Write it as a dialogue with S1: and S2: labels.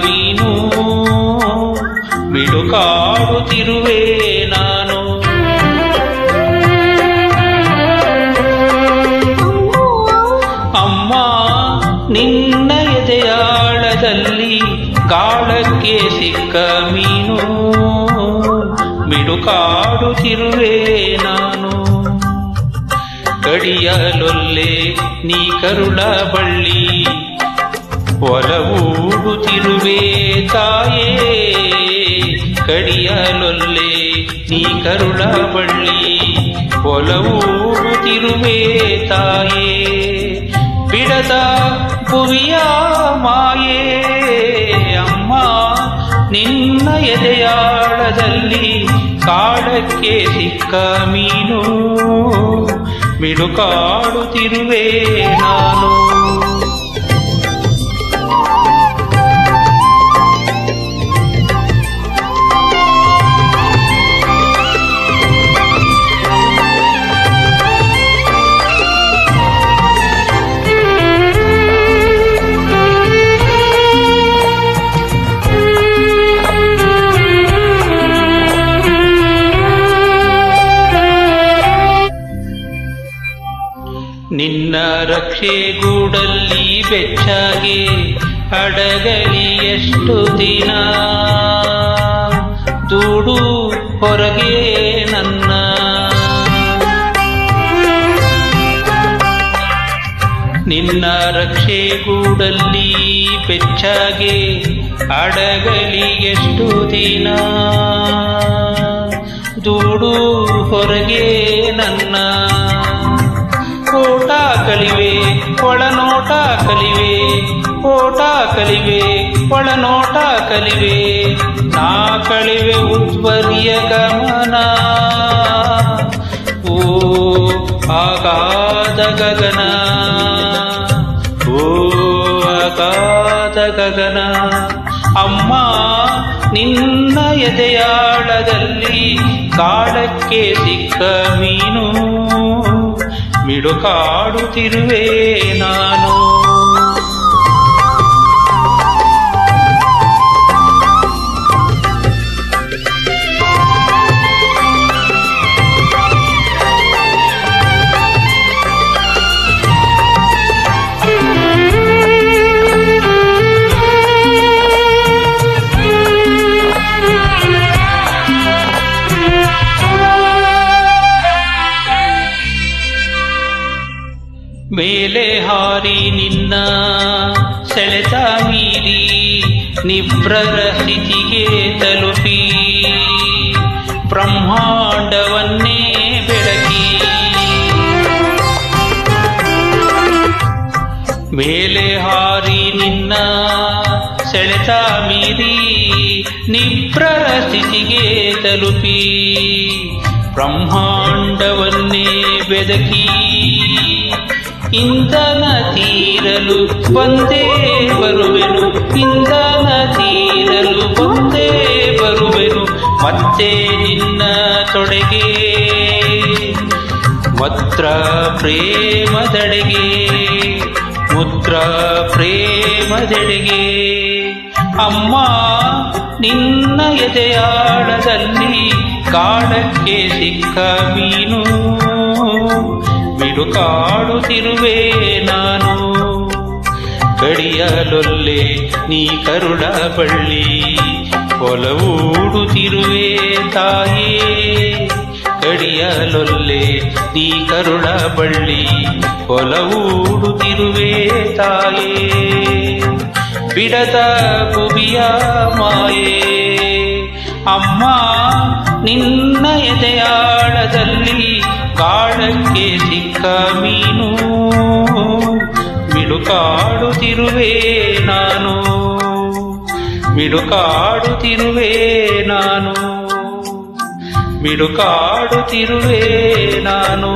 S1: ಮೀನು ಮಿಡುಕಾಡುತ್ತಿರುವೆ ನಾನು. ಅಮ್ಮ ನಿನ್ನ ಎದೆಯಾಳದಲ್ಲಿ ಗಾಳಕ್ಕೆ ಸಿಕ್ಕ ಮೀನು ಮಿಡುಕಾಡುತ್ತಿರುವೆ ನಾನು. ಕಡಿಯಲೊಲ್ಲೆ ನೀ ಕರುಳ ಬಳ್ಳಿ ಒಲವೂಡುತ್ತಿರುವೆ ತಾಯೇ. ಕಡಿಯಲೊಲ್ಲೆ ನೀ ಕರುಳ ಬಳ್ಳಿ ಒಲವೂಡುತ್ತಿರುವೆ ತಾಯೇ. ಬಿಡದ ಭುವಿಯ ಮಾಯೇ ಅಮ್ಮ ನಿನ್ನ ಎದೆಯಾಳದಲ್ಲಿ ಕಾಡಕ್ಕೆ ಸಿಕ್ಕ ಮೀನು ಮಿಡುಕಾಡುತ್ತಿರುವೆ ನಾನು. ನಿನ್ನ ರಕ್ಷೆಗೂಡಲ್ಲಿ ಬೆಚ್ಚಾಗೆ ಅಡಗಲಿ ಎಷ್ಟು ದಿನ ದೂಡು ಹೊರಗೆ ನನ್ನ. ನಿನ್ನ ರಕ್ಷೆಗೂಡಲ್ಲಿ ಬೆಚ್ಚಾಗೆ ಅಡಗಲಿ ಎಷ್ಟು ದಿನ ದೂಡು ಹೊರಗೆ ನನ್ನ. ಓಟ ಕಲಿವೆ ಒಳನೋಟ ಕಲಿವೆ ಓಟ ಕಲಿವೆ ಒಳನೋಟ ಕಲಿವೆ ನಾ ಕಳಿವೆ ಉದ್ವರಿಯ ಗಮನ. ಓ ಆಗಾಧ ಗಗನ ಓ ಆಗಾಧ ಗಗನ. ಅಮ್ಮ ನಿನ್ನ ಎದೆಯಾಳದಲ್ಲಿ ಕಾಡಕ್ಕೆ ಸಿಕ್ಕ ಮೀನು ಮಿಡುಕಾಡುತ್ತಿರುವೆ ನಾನು. ಮೇಲೆ ಹಾರಿ ನಿನ್ನ ಸೆಳೆತ ಮೀರಿ ನಿಬ್ರರ ಸ್ಥಿತಿಗೆ ತಲುಪಿ ಬ್ರಹ್ಮಾಂಡವನ್ನೇ ಬೆಳಗಿ. ಮೇಲೆ ಹಾರಿ ನಿನ್ನ ಸೆಳೆತ ಮೀರಿ ನಿಬ್ರರ ಸ್ಥಿತಿಗೆ ತಲುಪಿ ಬ್ರಹ್ಮಾಂಡವನ್ನೇ ಬೆದಕಿ ಇಂಧನ ತೀರಲು ಬಂದೇ ಬರುವೆನು. ಇಂಧನ ತೀರಲು ಬಂದೇ ಬರುವೆನು ಮತ್ತೆ ನಿನ್ನ ತೊಡೆಗೆ ಮುದ್ರ ಪ್ರೇಮದೆಡೆಗೆ ಮುದ್ರ ಪ್ರೇಮದೆಡೆಗೆ. ಅಮ್ಮ ನಿನ್ನ ಎದೆಯಾಳದಲ್ಲಿ ಕಾಡಕ್ಕೆ ಸಿಕ್ಕ ಮೀನು ಮಿಡುಕಾಡುತ್ತಿರುವೆ ನಾನು. ಕಡಿಯಲೊಲ್ಲೆ ನೀ ಕರುಳ ಬಳ್ಳಿ ಒಲವೂಡುತ್ತಿರುವೆ ತಾಯೇ. ಕಡಿಯಲೊಲ್ಲೆ ನೀ ಕರುಳ ಬಳ್ಳಿ ಒಲವೂಡುತ್ತಿರುವೆ ತಾಯೇ. ಬಿಡದ ಭುವಿಯ ಮಾಯೇ ಅಮ್ಮ ನಿನ್ನ ಎದೆಯಾಳದಲ್ಲಿ ಕಾಡಕ್ಕೆ ಸಿಕ್ಕ ಮೀನು ಮಿಡುಕಾಡುತ್ತಿರುವೆ ನಾನು ಮಿಡುಕಾಡುತ್ತಿರುವೆ ನಾನು ಮಿಡುಕಾಡುತ್ತಿರುವೆ ನಾನು.